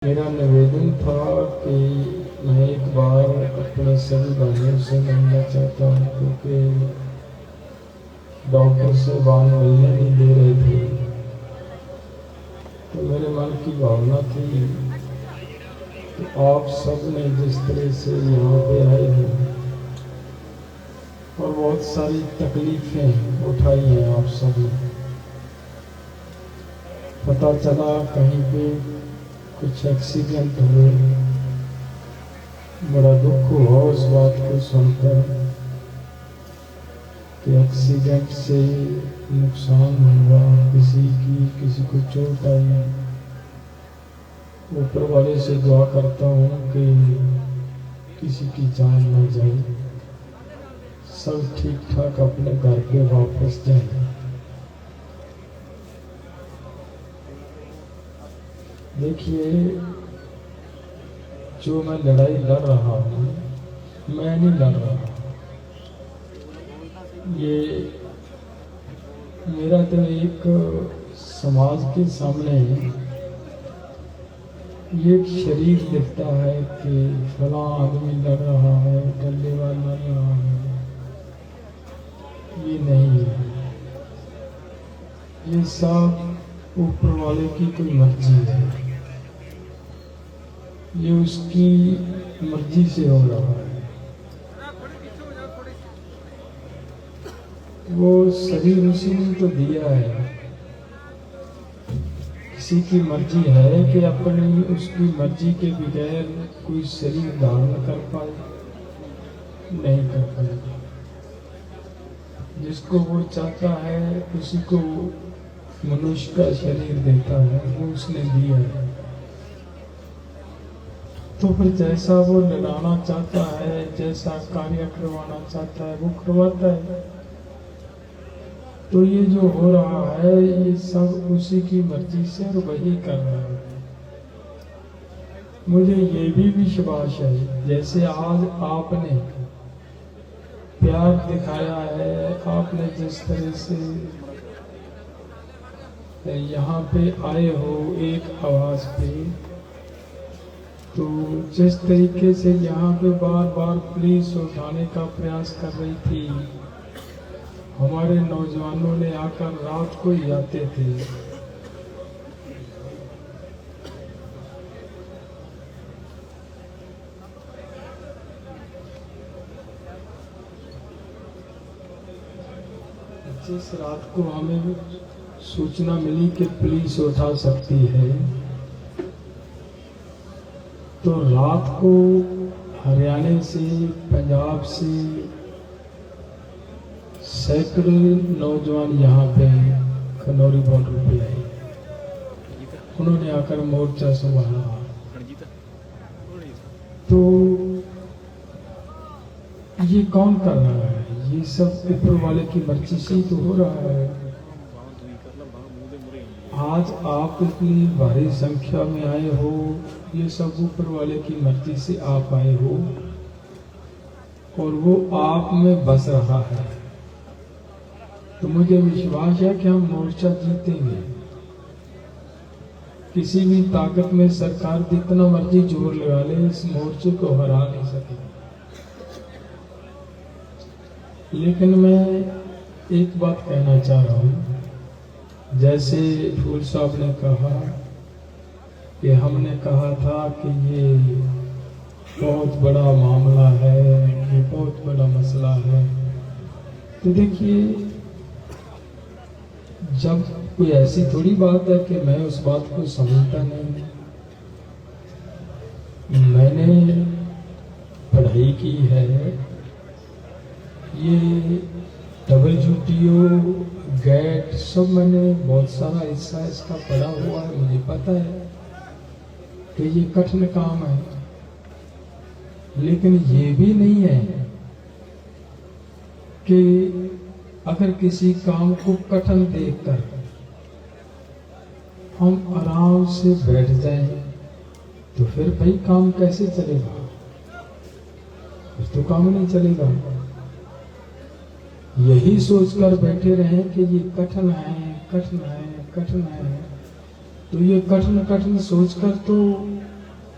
मेरा निवेदन था कि मैं एक बार अपने सभी भाइयों से मिलना चाहता हूँ, क्योंकि डॉक्टर से बाहर मिलने नहीं दे रहे थे। तो मेरे मन की भावना थी कि आप सब ने जिस तरह से यहाँ पे आए हैं और बहुत सारी तकलीफें उठाई हैं, आप सब ने, पता चला कहीं पे कुछ एक्सीडेंट हुए, बड़ा दुख हुआ उस बात को सुनकर कि एक्सीडेंट से नुकसान हुआ, किसी को चोट आई। ऊपर वाले से दुआ करता हूँ कि किसी की जान न जाए, सब ठीक ठाक अपने घर पे वापस जाए। देखिए, जो मैं लड़ाई लड़ रहा हूँ, मैं नहीं लड़ रहा, ये मेरा तो एक समाज के सामने ये एक शरीर दिखता है कि फलां आदमी लड़ रहा है, टल्लेवाल लड़ रहा है। ये नहीं है, ये सब ऊपर वाले की कोई मर्जी है, ये उसकी मर्जी से हो रहा है। वो शरीर उसने तो दिया है, किसी की मर्जी है कि अपनी उसकी मर्जी के बगैर कोई शरीर धारण कर पाए, नहीं कर पाएगा। जिसको वो चाहता है उसी को मनुष्य का शरीर देता है, वो उसने दिया है। तो फिर जैसा वो लड़ाना चाहता है, जैसा कार्य करवाना चाहता है, वो करवाता है। तो ये जो हो रहा है, ये सब उसी की मर्जी से और वही कर रहा है। मुझे ये भी विश्वास है, जैसे आज आपने प्यार दिखाया है, आपने जिस तरह से यहाँ पे आए हो एक आवाज पे, तो जिस तरीके से यहाँ पे बार बार पुलिस उठाने का प्रयास कर रही थी, हमारे नौजवानों ने आकर रात को ही आते थे। जिस रात को हमें सूचना मिली कि पुलिस उठा सकती है, तो रात को हरियाणा से, पंजाब से सैकड़ों नौजवान यहाँ पे खनौरी बॉर्डर पे आए। उन्होंने आकर मोर्चा संभाला। तो ये कौन कर रहा है? ये सब ऊपर वाले की मर्जी से तो हो रहा है। आज आप इतनी भारी संख्या में आए हो, ये सब ऊपर वाले की मर्जी से आप आए हो, और वो आप में बस रहा है। तो मुझे विश्वास है कि हम मोर्चा जीतेंगे। किसी भी ताकत में सरकार जितना मर्जी जोर लगा ले, इस मोर्चे को हरा नहीं सकेगी। लेकिन मैं एक बात कहना चाह रहा हूँ, जैसे फूल साहब ने कहा कि हमने कहा था कि ये बहुत बड़ा मामला है, ये बहुत बड़ा मसला है। तो देखिए, जब कोई ऐसी थोड़ी बात है कि मैं उस बात को समझता नहीं। मैंने पढ़ाई की है, ये WTO, GATT सब मैंने बहुत सारा हिस्सा इसका पढ़ा हुआ है। मुझे पता है कि ये कठिन काम है, लेकिन ये भी नहीं है कि अगर किसी काम को कठिन देखकर हम आराम से बैठ जाएं, तो फिर भाई काम कैसे चलेगा? फिर तो काम नहीं चलेगा। यही सोचकर बैठे रहें कि ये कठिन है, कठिन है, कठिन है, तो ये कठिन कठिन सोचकर तो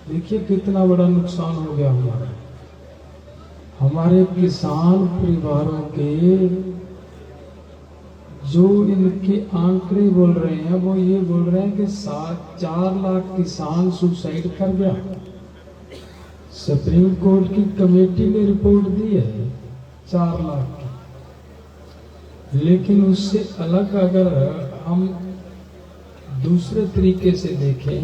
देखिए कितना बड़ा नुकसान हो गया हमारा। हमारे किसान परिवारों के जो इनके आंकड़े बोल रहे हैं वो ये बोल रहे हैं कि 4 लाख किसान सुसाइड कर गया। सुप्रीम कोर्ट की कमेटी ने रिपोर्ट दी है 4 लाख की। लेकिन उससे अलग अगर हम दूसरे तरीके से देखें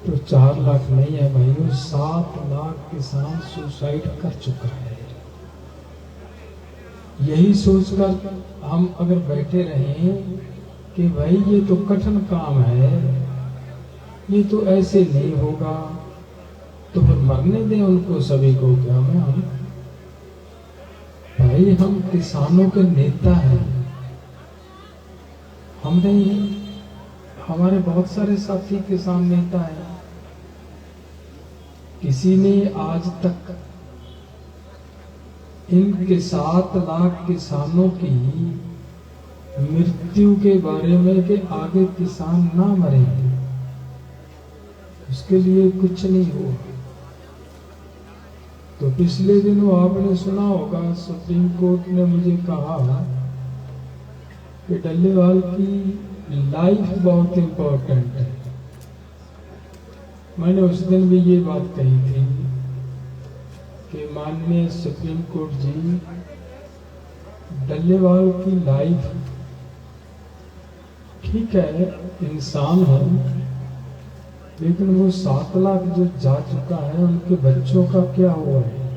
तो 4 लाख नहीं है भाइयों, 7 लाख किसान सुसाइड कर चुका है। यही सोचकर हम अगर बैठे रहें कि भाई ये तो कठिन काम है, ये तो ऐसे नहीं होगा, तो फिर मरने दें उनको सभी को। क्या में हम भाई, हम किसानों के नेता हैं। हमने हमारे बहुत सारे साथी किसान नेता हैं। किसी ने आज तक इनके 7 लाख किसानों की मृत्यु के बारे में कि आगे किसान ना मरे, उसके लिए कुछ नहीं हुआ। तो पिछले दिनों आपने सुना होगा सुप्रीम कोर्ट ने मुझे कहा कि डल्लेवाल की लाइफ बहुत इंपॉर्टेंट है। मैंने उस दिन भी ये बात कही थी कि माननीय सुप्रीम कोर्ट जी, डल्लेवाल की लाइफ ठीक है, इंसान है, लेकिन वो 7 लाख जो जा चुका है उनके बच्चों का क्या हुआ है?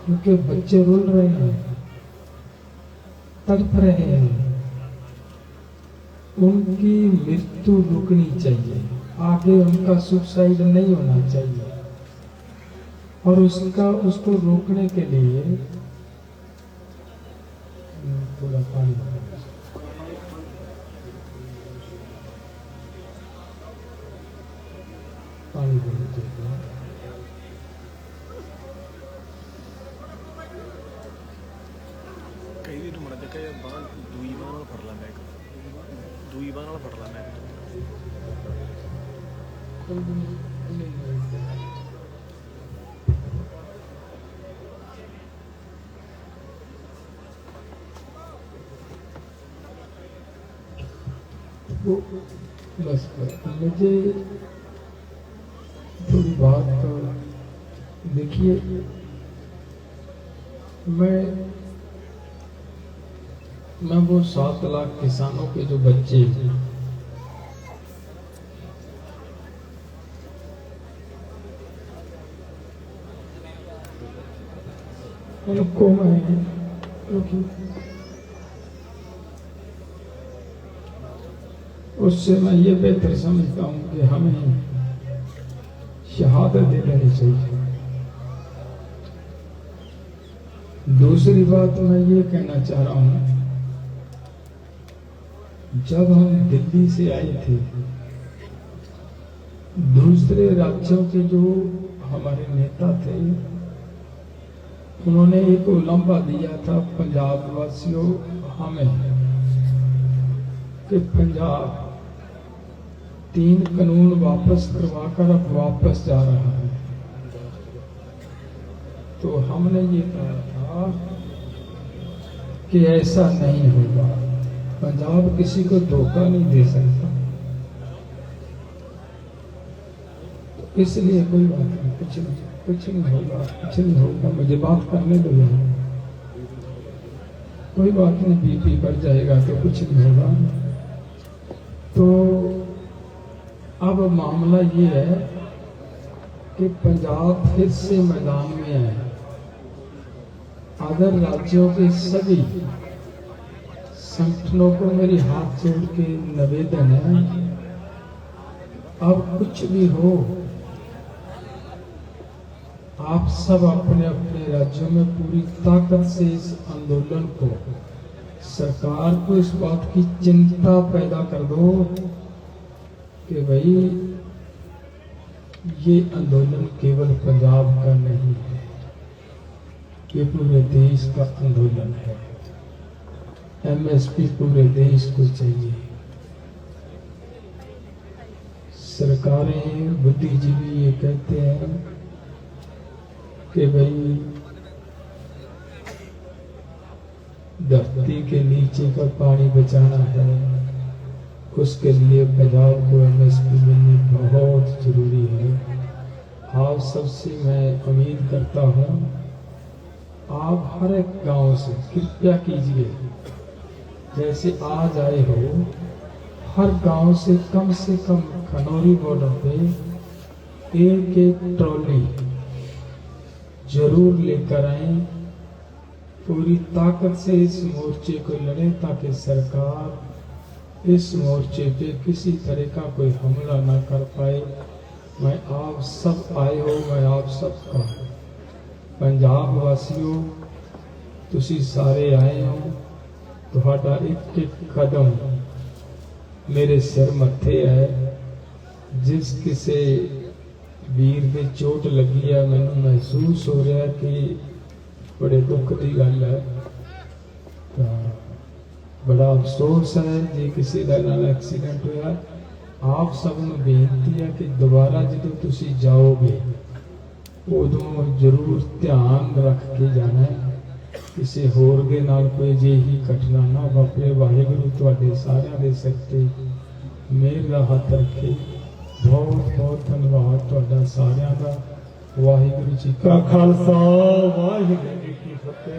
उनके बच्चे रुल रहे हैं, तड़प रहे हैं। उनकी मृत्यु रुकनी चाहिए, आगे उनका सुसाइड नहीं होना चाहिए। और उसको रोकने के लिए थोड़ा पानी देना चाहिए। कई दिन मुड़ा देखा यार, बाण दुई बाण फड़ ला मैं, दुई बाण फड़ ला मैं। बस मुझे थोड़ी बात तो देखिए, मैं वो 7 लाख किसानों के जो बच्चे उनको मैं उससे मैं ये बेहतर समझता हूं कि हमें शहादत दे देनी चाहिए। दूसरी बात मैं ये कहना चाह रहा हूं, जब हम दिल्ली से आए थे, दूसरे राज्यों के जो हमारे नेता थे उन्होंने एक उलंबा दिया था पंजाब वासियों हमें कि पंजाब 3 कानून वापस करवाकर अब वापस जा रहा है। तो हमने ये कहा था कि ऐसा नहीं होगा, पंजाब किसी को धोखा नहीं दे सकता। तो इसलिए कोई बात नहीं, कुछ नहीं होगा, मुझे बात करने दो। कोई बात नहीं, बीपी बढ़ जाएगा तो कुछ नहीं होगा। तो अब मामला ये है कि पंजाब फिर से मैदान में है। अदर राज्यों के सभी संगठनों को मेरी हाथ जोड़ के निवेदन है, अब कुछ भी हो, आप सब अपने अपने राज्यों में पूरी ताकत से इस आंदोलन को, सरकार को इस बात की चिंता पैदा कर दो कि भाई ये आंदोलन केवल पंजाब का नहीं है, ये पूरे देश का आंदोलन है। एमएसपी पूरे देश को चाहिए, सरकारें, बुद्धिजीवी ये कहते हैं कि भाई धरती के नीचे का पानी बचाना है, उसके लिए पंजाब को एमएसपी मिलनी बहुत जरूरी है। आप सबसे मैं उम्मीद करता हूँ आप हर एक गांव से कृपया कीजिए, जैसे आज आए हो, हर गांव से कम खनौरी बॉर्डर पे एक एक ट्रॉली जरूर लेकर आए। पूरी ताकत से इस मोर्चे को लड़े ताकि सरकार इस मोर्चे पे किसी तरह का कोई हमला ना कर पाए। मैं आप सब आए हो, मैं आप सबका पंजाब वासियों तुसी सारे आए हो, तुहाडा एक एक कदम मेरे सिर मत्थे है। जिस किसी वीर दे चोट लगी है, मैनू महसूस हो रहा है कि बड़े दुख की गल है। बड़ा अफसोस है जे किसी का नाल एक्सीडेंट होया। आप सब नूं बेनती है कि दोबारा जो तुसी जाओगे उदों जरूर ध्यान रख के जाना है, किसी होर दे नाल कोई अजिही घटना ना वापरे। वाहिगुरू तुहाडे सारिआं दे सिर ते मेहर दा हत्थ रखे। बहुत बहुत धन्यवाद तुहाडा सारिआं दा। वाहिगुरू जी का खालसा वाहिगुरू जी की फतेह।